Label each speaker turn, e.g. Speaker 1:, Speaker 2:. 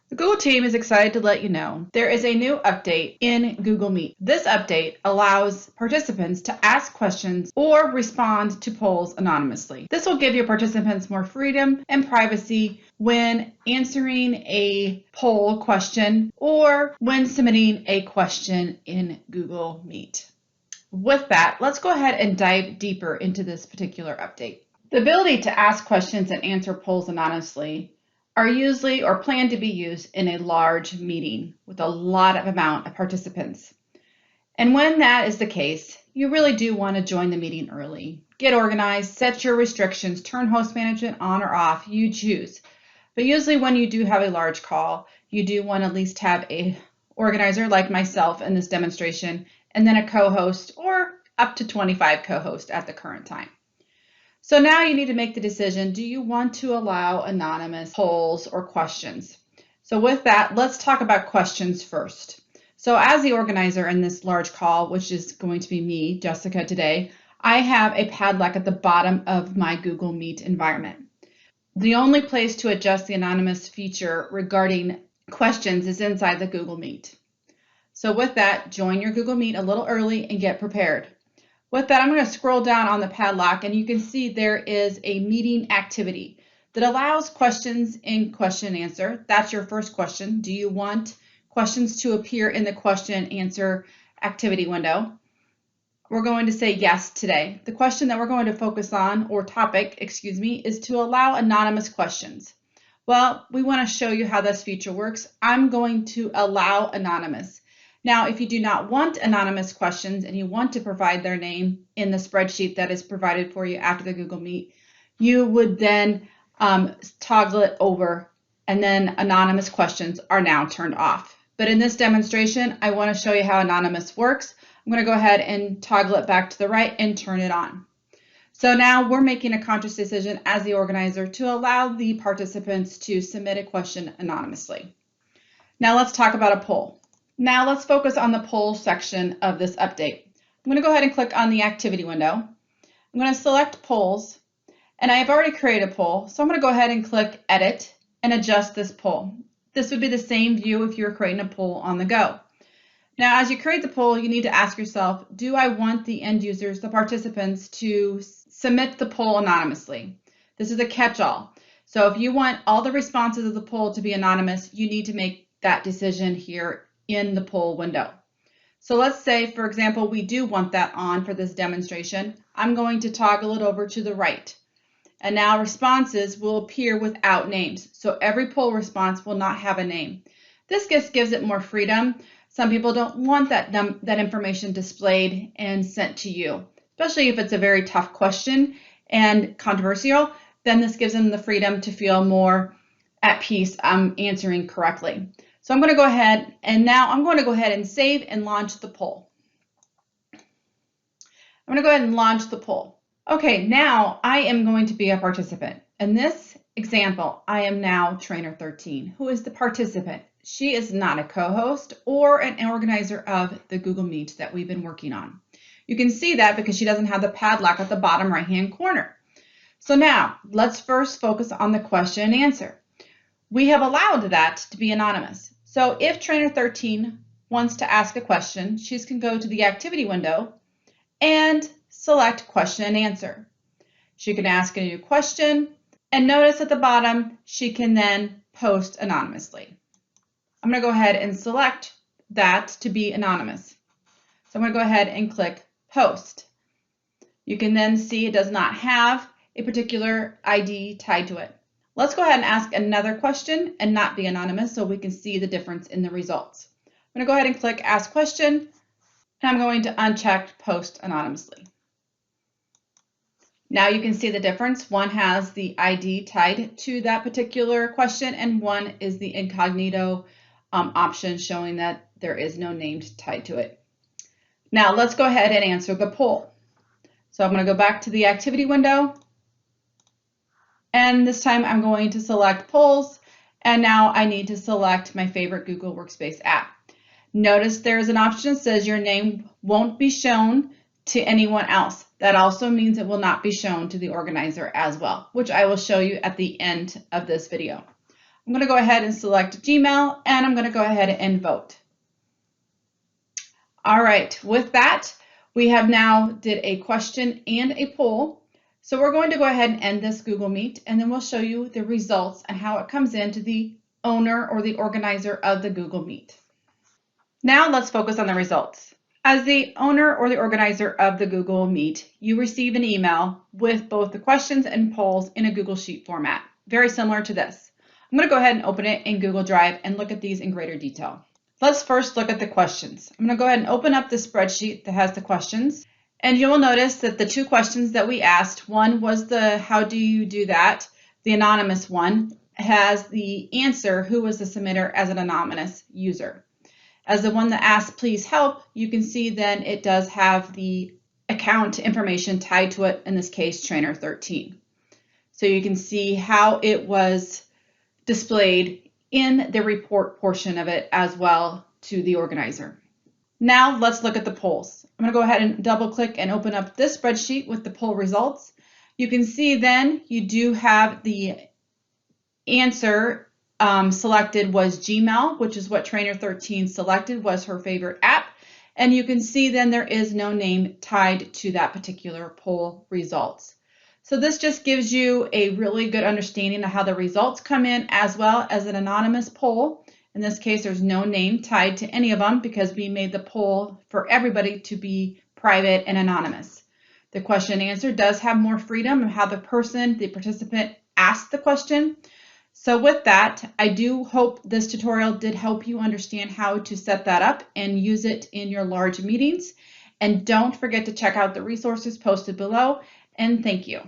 Speaker 1: The Google team is excited to let you know there is a new update in Google Meet. This update allows participants to ask questions or respond to polls anonymously. This will give your participants more freedom and privacy when answering a poll question or when submitting a question in Google Meet. With that, let's go ahead and dive deeper into this particular update. The ability to ask questions and answer polls anonymously are usually or planned to be used in a large meeting with a lot of amount of participants. And when that is the case, you really do want to join the meeting early. Get organized, set your restrictions, turn host management on or off, you choose. But usually when you do have a large call, you do want to at least have a organizer like myself in this demonstration, and then a co-host or up to 25 co-hosts at the current time. So now you need to make the decision, do you want to allow anonymous polls or questions? So with that, let's talk about questions first. So as the organizer in this large call, which is going to be me, Jessica, today, I have a padlock at the bottom of my Google Meet environment. The only place to adjust the anonymous feature regarding questions is inside the Google Meet. So with that, join your Google Meet a little early and get prepared. With that, I'm going to scroll down on the padlock and you can see there is a meeting activity that allows questions in question and answer. That's your first question. Do you want questions to appear in the question and answer activity window? We're going to say yes today. The question that we're going to focus on, or topic, excuse me, is to allow anonymous questions. Well, we want to show you how this feature works. I'm going to allow anonymous. Now, if you do not want anonymous questions and you want to provide their name in the spreadsheet that is provided for you after the Google Meet, you would then toggle it over, and then anonymous questions are now turned off. But in this demonstration, I want to show you how anonymous works. I'm going to go ahead and toggle it back to the right and turn it on. So now we're making a conscious decision as the organizer to allow the participants to submit a question anonymously. Now let's talk about a poll. Now let's focus on the poll section of this update. I'm going to go ahead and click on the activity window. I'm going to select polls, and I've already created a poll, so I'm going to go ahead and click edit and adjust this poll. This would be the same view if you were creating a poll on the go. Now, as you create the poll, you need to ask yourself, do I want the end users, the participants, to submit the poll anonymously? This is a catch-all. So if you want all the responses of the poll to be anonymous, you need to make that decision here in the poll window. So let's say, for example, we do want that on for this demonstration. I'm going to toggle it over to the right. And now responses will appear without names. So every poll response will not have a name. This just gives it more freedom. Some people don't want that information displayed and sent to you, especially if it's a very tough question and controversial. Then this gives them the freedom to feel more at peace answering correctly. So I'm going to go ahead, and now I'm going to go ahead and save and launch the poll. I'm going to go ahead and launch the poll. Okay, now I am going to be a participant. In this example, I am now Trainer 13, who is the participant. She is not a co-host or an organizer of the Google Meet that we've been working on. You can see that because she doesn't have the padlock at the bottom right-hand corner. So now, let's first focus on the question and answer. We have allowed that to be anonymous. So if Trainer 13 wants to ask a question, she can go to the activity window and select question and answer. She can ask a new question, and notice at the bottom, she can then post anonymously. I'm going to go ahead and select that to be anonymous. So I'm going to go ahead and click post. You can then see it does not have a particular ID tied to it. Let's go ahead and ask another question and not be anonymous so we can see the difference in the results. I'm going to go ahead and click Ask Question, and I'm going to uncheck Post Anonymously. Now you can see the difference. One has the ID tied to that particular question, and one is the incognito option showing that there is no name tied to it. Now let's go ahead and answer the poll. So I'm going to go back to the activity window. And this time I'm going to select polls, and now I need to select my favorite Google Workspace app. Notice there's an option that says your name won't be shown to anyone else. That also means it will not be shown to the organizer as well, which I will show you at the end of this video. I'm I'm going to go ahead and select Gmail, and I'm going to go ahead and vote. All right, with that, we have now did a question and a poll. So we're going to go ahead and end this Google Meet, and then we'll show you the results and how it comes into the owner or the organizer of the Google Meet. Now let's focus on the results. As the owner or the organizer of the Google Meet, you receive an email with both the questions and polls in a Google Sheet format, very similar to this. I'm going to go ahead and open it in Google Drive and look at these in greater detail. Let's first look at the questions. I'm going to go ahead and open up the spreadsheet that has the questions. And you will notice that the two questions that we asked, one was the how do you do that? The anonymous one has the answer, who was the submitter, as an anonymous user. As the one that asked please help, you can see then it does have the account information tied to it, in this case trainer 13. So you can see how it was displayed in the report portion of it as well to the organizer. Now let's look at the polls. I'm going to go ahead and double click and open up this spreadsheet with the poll results. You can see then you do have the answer selected was Gmail, which is what trainer 13 selected, was her favorite app. And you can see then there is no name tied to that particular poll results. So this just gives you a really good understanding of how the results come in, as well as an anonymous poll. In this case, there's no name tied to any of them because we made the poll for everybody to be private and anonymous. The question and answer does have more freedom of how the participant asked the question. So with that, I do hope this tutorial did help you understand how to set that up and use it in your large meetings. And don't forget to check out the resources posted below. And thank you.